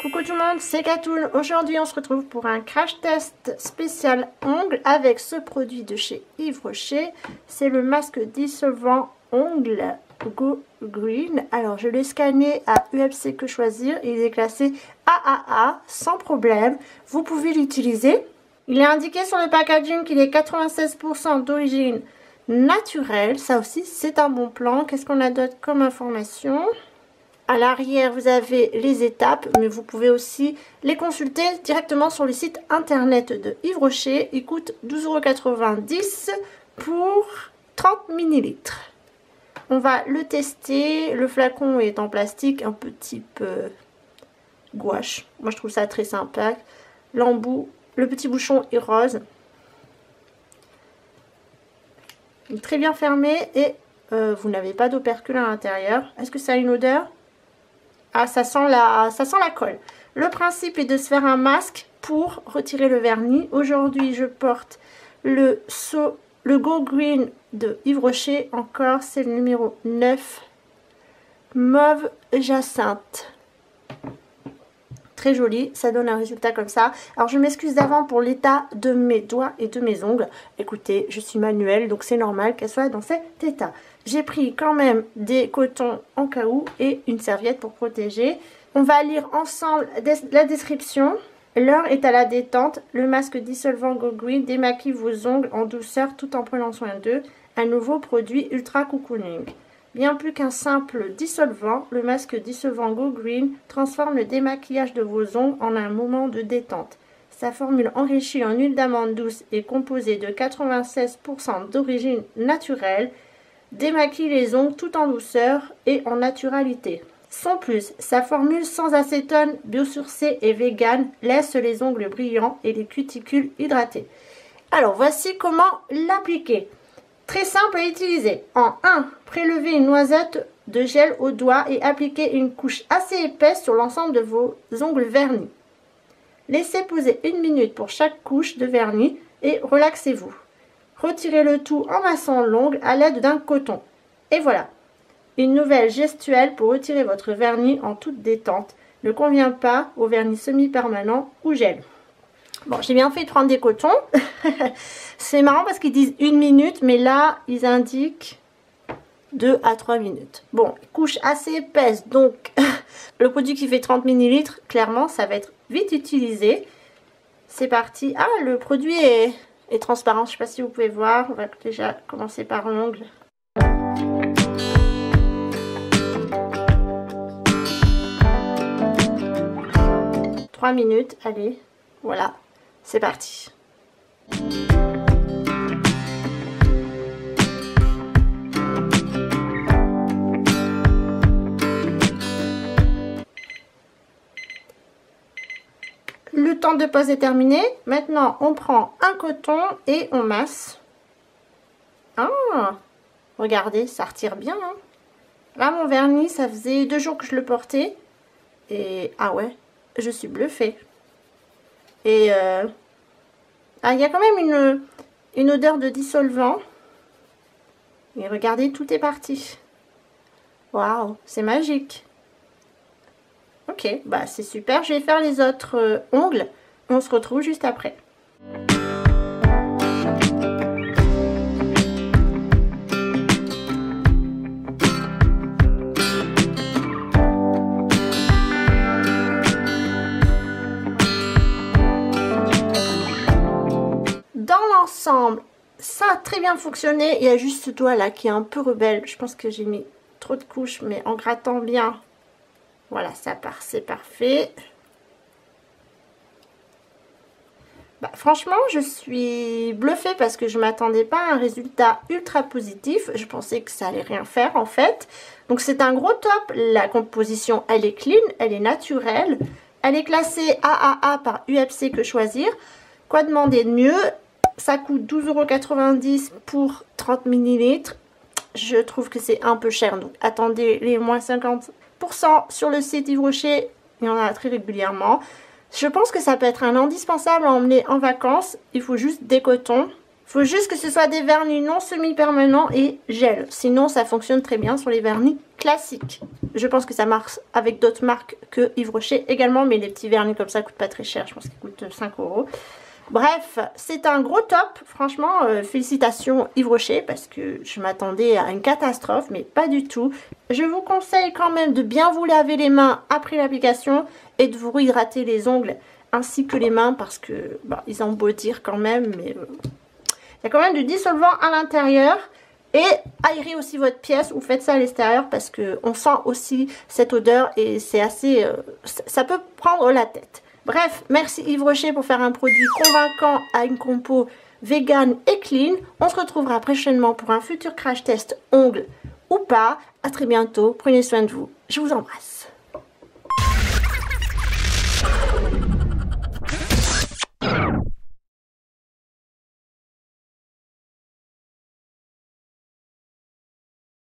Coucou tout le monde, c'est Katoun. Aujourd'hui on se retrouve pour un crash test spécial ongles avec ce produit de chez Yves Rocher. C'est le masque dissolvant ongles Go Green. Alors je l'ai scanné à UFC Que Choisir, il est classé AAA sans problème. Vous pouvez l'utiliser. Il est indiqué sur le packaging qu'il est 96% d'origine naturelle. Ça aussi c'est un bon plan. Qu'est-ce qu'on a d'autre comme information ? À l'arrière, vous avez les étapes, mais vous pouvez aussi les consulter directement sur le site internet de Yves Rocher. Il coûte 12,90 € pour 30 ml. On va le tester. Le flacon est en plastique, un petit peu gouache. Moi, je trouve ça très sympa. L'embout, le petit bouchon est rose. Il est très bien fermé et vous n'avez pas d'opercule à l'intérieur. Est-ce que ça a une odeur ? Ah, ça sent la colle. Le principe est de se faire un masque pour retirer le vernis. Aujourd'hui, je porte le Go Green de Yves Rocher. Encore, c'est le numéro 9. Mauve jacinthe. Très joli, ça donne un résultat comme ça. Alors, je m'excuse d'avant pour l'état de mes doigts et de mes ongles. Écoutez, je suis manuelle, donc c'est normal qu'elle soit dans cet état. J'ai pris quand même des cotons en cas où et une serviette pour protéger. On va lire ensemble la description. L'heure est à la détente. Le masque dissolvant Go Green démaquille vos ongles en douceur tout en prenant soin d'eux. Un nouveau produit ultra cocooning. Bien plus qu'un simple dissolvant, le masque dissolvant Go Green transforme le démaquillage de vos ongles en un moment de détente. Sa formule enrichie en huile d'amande douce et composée de 96% d'origine naturelle démaquille les ongles tout en douceur et en naturalité. Sans plus, sa formule sans acétone, biosourcée et vegan laisse les ongles brillants et les cuticules hydratées. Alors voici comment l'appliquer. Très simple à utiliser. En 1, prélevez une noisette de gel au doigt et appliquez une couche assez épaisse sur l'ensemble de vos ongles vernis. Laissez poser 1 minute pour chaque couche de vernis et relaxez-vous. Retirez le tout en massant l'ongle à l'aide d'un coton. Et voilà, une nouvelle gestuelle pour retirer votre vernis en toute détente. Ne convient pas au vernis semi-permanent ou gel. Bon, j'ai bien fait de prendre des cotons. C'est marrant parce qu'ils disent 1 minute, mais là, ils indiquent 2 à 3 minutes. Bon, couche assez épaisse, donc le produit qui fait 30 ml, clairement, ça va être vite utilisé. C'est parti. Ah, le produit est transparent, je ne sais pas si vous pouvez voir. On va déjà commencer par l'ongle. « 3 minutes, allez, voilà, c'est parti. » Le temps de pause est terminé. Maintenant, on prend un coton et on masse. Ah, regardez, ça retire bien. Hein. Là, mon vernis, ça faisait 2 jours que je le portais. Et ah ouais, je suis bluffée. Et il y a quand même une odeur de dissolvant. Et regardez, tout est parti. Waouh, c'est magique. Ok, bah c'est super. Je vais faire les autres ongles. On se retrouve juste après. Dans l'ensemble, ça a très bien fonctionné. Il y a juste ce doigt là qui est un peu rebelle. Je pense que j'ai mis trop de couches, mais en grattant bien. Voilà, ça part, c'est parfait. Bah, franchement, je suis bluffée parce que je ne m'attendais pas à un résultat ultra positif. Je pensais que ça allait rien faire en fait. Donc c'est un gros top. La composition, elle est clean, elle est naturelle. Elle est classée AAA par UFC Que Choisir. Quoi demander de mieux? Ça coûte 12,90 € pour 30 ml. Je trouve que c'est un peu cher. Donc attendez les moins 50% sur le site Yves Rocher. Il y en a très régulièrement. Je pense que ça peut être un indispensable à emmener en vacances. Il faut juste des cotons. Faut juste que ce soit des vernis non semi-permanents et gel. Sinon, ça fonctionne très bien sur les vernis classiques. Je pense que ça marche avec d'autres marques que Yves Rocher également. Mais les petits vernis comme ça coûtent pas très cher. Je pense qu'ils coûtent 5 €. Bref, c'est un gros top. Franchement, félicitations Yves Rocher parce que je m'attendais à une catastrophe, mais pas du tout. Je vous conseille quand même de bien vous laver les mains après l'application et de vous hydrater les ongles ainsi que les mains parce que ils ont beau dire quand même, mais il y a quand même du dissolvant à l'intérieur. Et aérez aussi votre pièce ou faites ça à l'extérieur parce que on sent aussi cette odeur et c'est assez, ça peut prendre la tête. Bref, merci Yves Rocher pour faire un produit convaincant à une compo vegan et clean. On se retrouvera prochainement pour un futur crash test ongles ou pas. À très bientôt, prenez soin de vous. Je vous embrasse.